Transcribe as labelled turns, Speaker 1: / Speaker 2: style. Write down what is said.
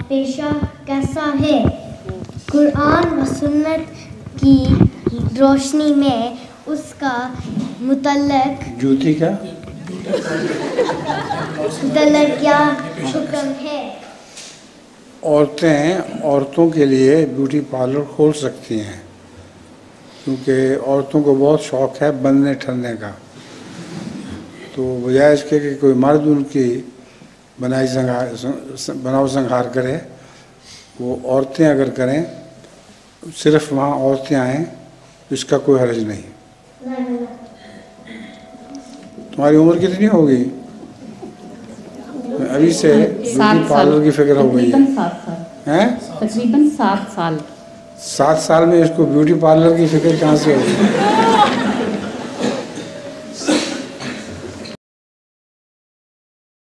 Speaker 1: पेशा कैसा है? कुरान व सुन्नत की रोशनी में उसका मुतल्लक
Speaker 2: जूती का
Speaker 1: मुतल्लक क्या हुक्म है?
Speaker 2: औरतों के लिए ब्यूटी पार्लर खोल सकती हैं, क्योंकि औरतों को बहुत शौक़ है बनने ठनने का। तो बजाय इसके कि कोई मर्द उनकी बनाव संहार करे, वो औरतें अगर करें, सिर्फ वहाँ औरतें आएँ तो इसका कोई हर्ज नहीं। तुम्हारी उम्र कितनी होगी? अभी से ब्यूटी पार्लर की फिक्र हो गई है?
Speaker 3: 7 साल
Speaker 2: हैं?
Speaker 3: तकरीबन 7 साल।
Speaker 2: 7 साल में इसको ब्यूटी पार्लर की फिक्र कहाँ से होगी?